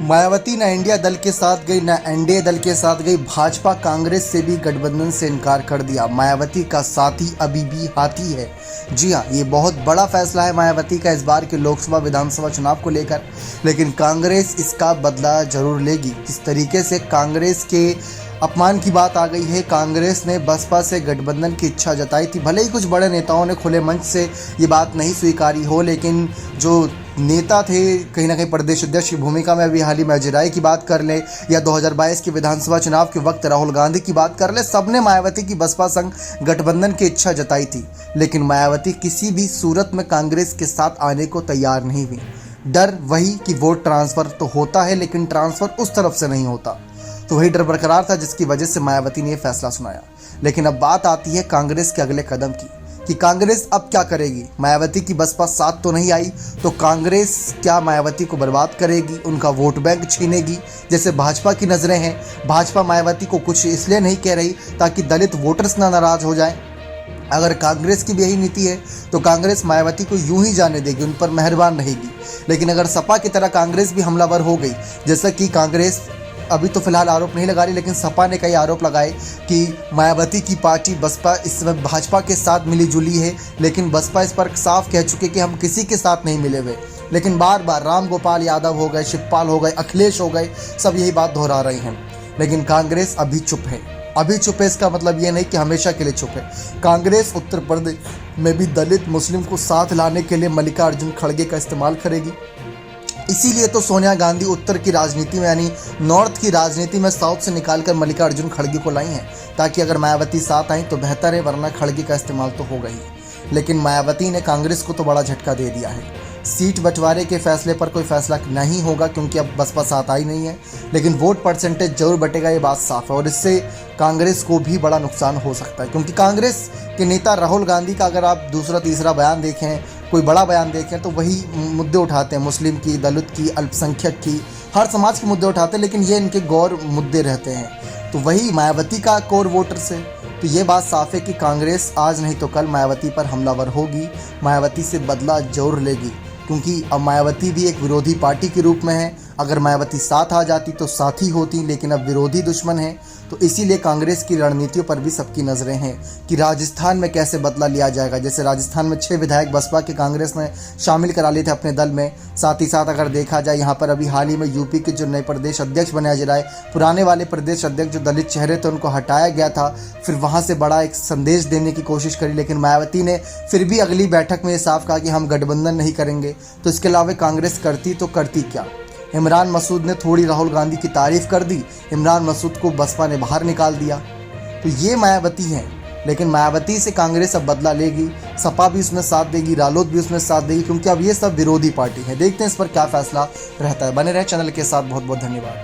मायावती न इंडिया दल के साथ गई न एनडीए दल के साथ गई। भाजपा कांग्रेस से भी गठबंधन से इनकार कर दिया। मायावती का साथी अभी भी हाथी है। जी हाँ, ये बहुत बड़ा फैसला है मायावती का इस बार के लोकसभा विधानसभा चुनाव को लेकर, लेकिन कांग्रेस इसका बदला जरूर लेगी। जिस तरीके से कांग्रेस के अपमान की बात आ गई है, कांग्रेस ने बसपा से गठबंधन की इच्छा जताई थी। भले ही कुछ बड़े नेताओं ने खुले मंच से ये बात नहीं स्वीकारी हो, लेकिन जो नेता थे कहीं ना कहीं प्रदेश अध्यक्ष की भूमिका में, अभी हाल ही में अजय राय की बात कर ले या 2022 के विधानसभा चुनाव के वक्त राहुल गांधी की बात कर ले, सबने मायावती की बसपा संग गठबंधन की इच्छा जताई थी। लेकिन मायावती किसी भी सूरत में कांग्रेस के साथ आने को तैयार नहीं हुई। डर वही कि वोट ट्रांसफ़र तो होता है, लेकिन ट्रांसफ़र उस तरफ से नहीं होता। तो वही डर बरकरार था, जिसकी वजह से मायावती ने यह फैसला सुनाया। लेकिन अब बात आती है कांग्रेस के अगले कदम की कि कांग्रेस अब क्या करेगी। मायावती की बसपा साथ तो नहीं आई, तो कांग्रेस क्या मायावती को बर्बाद करेगी, उनका वोट बैंक छीनेगी, जैसे भाजपा की नज़रें हैं। भाजपा मायावती को कुछ इसलिए नहीं कह रही ताकि दलित वोटर्स ना नाराज़ हो जाएं। अगर कांग्रेस की भी यही नीति है तो कांग्रेस मायावती को यूं ही जाने देगी, उन पर मेहरबान रहेगी। लेकिन अगर सपा की तरह कांग्रेस भी हमलावर हो गई, जैसा कि कांग्रेस अभी तो फिलहाल आरोप नहीं लगा रही, लेकिन सपा ने कई आरोप लगाए कि मायावती की पार्टी बसपा इस समय भाजपा के साथ मिली जुली है, लेकिन बसपा इस पर साफ कह चुके कि हम किसी के साथ नहीं मिले हुए। लेकिन बार बार राम गोपाल यादव हो गए, शिवपाल हो गए, अखिलेश हो गए, सब यही बात दोहरा रहे हैं। लेकिन कांग्रेस अभी चुप है। अभी चुप है, इसका मतलब ये नहीं कि हमेशा के लिए चुप है। कांग्रेस उत्तर प्रदेश में भी दलित मुस्लिम को साथ लाने के लिए मल्लिकार्जुन खड़गे का इस्तेमाल करेगी। इसीलिए तो सोनिया गांधी उत्तर की राजनीति में, यानी नॉर्थ की राजनीति में साउथ से निकालकर मल्लिकार्जुन खड़गे को लाई हैं, ताकि अगर मायावती साथ आई तो बेहतर है, वरना खड़गे का इस्तेमाल तो होगा ही। लेकिन मायावती ने कांग्रेस को तो बड़ा झटका दे दिया है। सीट बंटवारे के फैसले पर कोई फैसला नहीं होगा क्योंकि अब बसपा साथ आई नहीं है, लेकिन वोट परसेंटेज जरूर बटेगा, ये बात साफ है। और इससे कांग्रेस को भी बड़ा नुकसान हो सकता है, क्योंकि कांग्रेस के नेता राहुल गांधी का अगर आप दूसरा तीसरा बयान देखें, कोई बड़ा बयान देखें, तो वही मुद्दे उठाते हैं, मुस्लिम की, दलित की, अल्पसंख्यक की, हर समाज के मुद्दे उठाते हैं, लेकिन ये इनके गौर मुद्दे रहते हैं। तो वही मायावती का कोर वोटर से तो ये बात साफ है कि कांग्रेस आज नहीं तो कल मायावती पर हमलावर होगी, मायावती से बदला जरूर लेगी, क्योंकि अब मायावती भी एक विरोधी पार्टी के रूप में है। अगर मायावती साथ आ जाती तो साथी होती, लेकिन अब विरोधी दुश्मन है। तो इसीलिए कांग्रेस की रणनीतियों पर भी सबकी नज़रें हैं कि राजस्थान में कैसे बदला लिया जाएगा। जैसे राजस्थान में 6 विधायक बसपा के कांग्रेस ने शामिल करा लिए थे अपने दल में। साथ ही साथ अगर देखा जाए, यहाँ पर अभी हाल ही में यूपी के जो नए प्रदेश अध्यक्ष बने अजय राय, पुराने वाले प्रदेश अध्यक्ष जो दलित चेहरे थे उनको हटाया गया था। फिर वहाँ से बड़ा एक संदेश देने की कोशिश करी, लेकिन मायावती ने फिर भी अगली बैठक में ये साफ कहा कि हम गठबंधन नहीं करेंगे। तो इसके अलावा कांग्रेस करती तो करती क्या। इमरान मसूद ने थोड़ी राहुल गांधी की तारीफ कर दी, इमरान मसूद को बसपा ने बाहर निकाल दिया। तो ये मायावती हैं, लेकिन मायावती से कांग्रेस अब बदला लेगी। सपा भी उसमें साथ देगी, रालोद भी उसमें साथ देगी, क्योंकि अब ये सब विरोधी पार्टी है। देखते हैं इस पर क्या फैसला रहता है। बने रहे चैनल के साथ। बहुत बहुत धन्यवाद।